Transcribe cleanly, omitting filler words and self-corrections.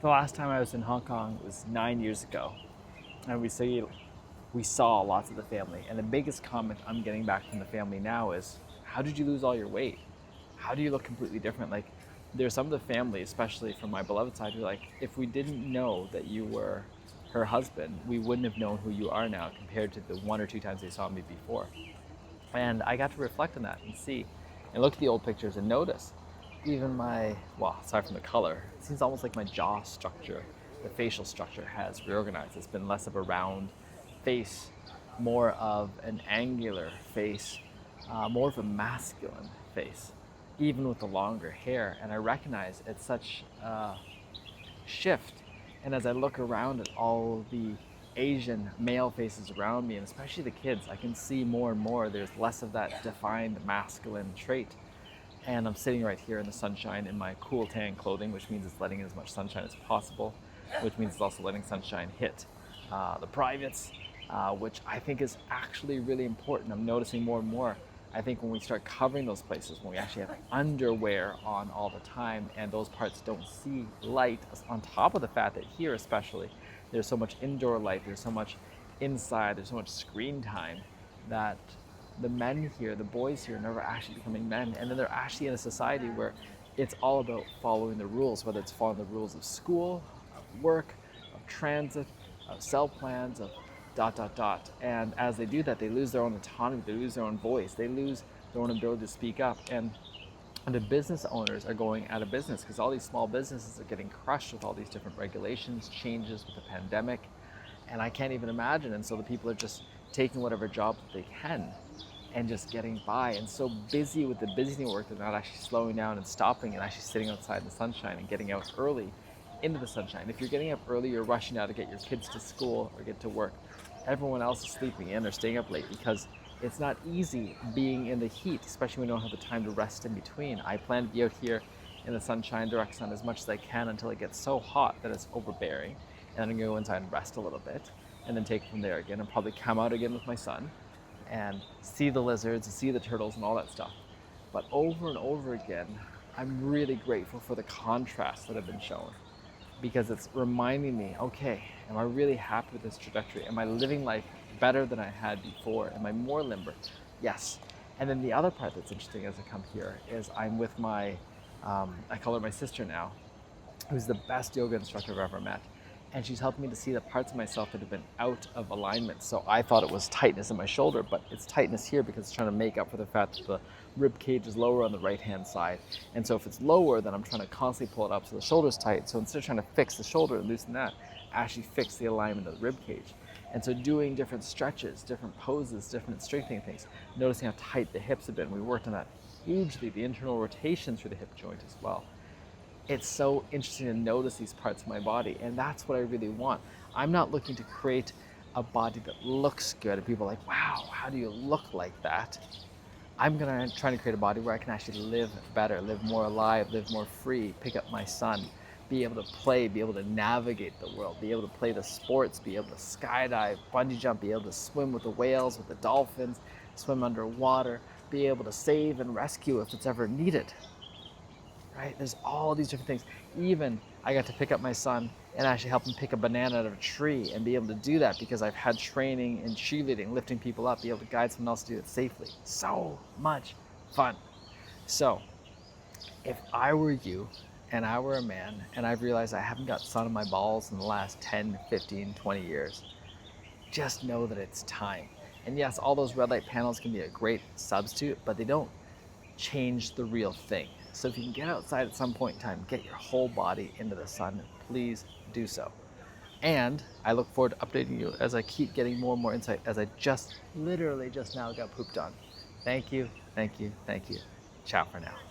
The last time I was in Hong Kong was 9 years ago, and we saw lots of the family. And the biggest comment I'm getting back from the family now is, "How did you lose all your weight? How do you look completely different?" Like, there's some of the family, especially from my beloved side, who are like, "If we didn't know that you were her husband, we wouldn't have known who you are now compared to the one or two times they saw me before." And I got to reflect on that and see and look at the old pictures and notice even well, aside from the color, it seems almost like my jaw structure, the facial structure has reorganized. It's been less of a round face, more of an angular face, more of a masculine face, even with the longer hair. And I recognize it's such a shift. And as I look around at all the Asian male faces around me, and especially the kids, I can see more and more there's less of that defined masculine trait. And I'm sitting right here in the sunshine in my cool tan clothing, which means it's letting in as much sunshine as possible, which means it's also letting sunshine hit the privates, which I think is actually really important. I'm noticing more and more. I think when we start covering those places, when we actually have underwear on all the time and those parts don't see light, on top of the fact that here especially, there's so much indoor light, there's so much inside, there's so much screen time, that the men here, the boys here, are never actually becoming men. And then they're actually in a society where it's all about following the rules, whether it's following the rules of school, of work, of transit, of cell plans, of dot, dot, dot. And as they do that, they lose their own autonomy, they lose their own voice, they lose their own ability to speak up. And the business owners are going out of business because all these small businesses are getting crushed with all these different regulations, changes with the pandemic. And I can't even imagine. And so the people are just taking whatever job that they can and just getting by, and so busy with the busy work they're not actually slowing down and stopping and actually sitting outside in the sunshine and getting out early into the sunshine. If you're getting up early, you're rushing out to get your kids to school or get to work. Everyone else is sleeping in or staying up late because it's not easy being in the heat, especially when we don't have the time to rest in between. I plan to be out here in the sunshine, direct sun, as much as I can until it gets so hot that it's overbearing. And then I'm gonna go inside and rest a little bit and then take it from there again and probably come out again with my son and see the lizards and see the turtles and all that stuff. But over and over again, I'm really grateful for the contrasts that have been shown because it's reminding me, okay, am I really happy with this trajectory? Am I living life better than I had before? Am I more limber? Yes. And then the other part that's interesting as I come here is I'm with I call her my sister now, who's the best yoga instructor I've ever met. And she's helping me to see the parts of myself that have been out of alignment. So I thought it was tightness in my shoulder, but it's tightness here because it's trying to make up for the fact that the rib cage is lower on the right-hand side. And so if it's lower, then I'm trying to constantly pull it up so the shoulder's tight. So instead of trying to fix the shoulder and loosen that, actually fix the alignment of the rib cage. And so doing different stretches, different poses, different strengthening things, noticing how tight the hips have been. We worked on that hugely, the internal rotation through the hip joint as well. It's so interesting to notice these parts of my body, and that's what I really want. I'm not looking to create a body that looks good and people are like, wow, how do you look like that? I'm gonna try to create a body where I can actually live better, live more alive, live more free, pick up my son, be able to play, be able to navigate the world, be able to play the sports, be able to skydive, bungee jump, be able to swim with the whales, with the dolphins, swim underwater, be able to save and rescue if it's ever needed. Right? There's all these different things. Even I got to pick up my son and actually help him pick a banana out of a tree and be able to do that because I've had training in cheerleading, lifting people up, be able to guide someone else to do it safely. So much fun. So if I were you and I were a man and I've realized I haven't got sun on my balls in the last 10, 15, 20 years, just know that it's time. And yes, all those red light panels can be a great substitute, but they don't change the real thing. So if you can get outside at some point in time, get your whole body into the sun, please do so. And I look forward to updating you as I keep getting more and more insight as I literally just now got pooped on. Thank you, thank you, thank you. Ciao for now.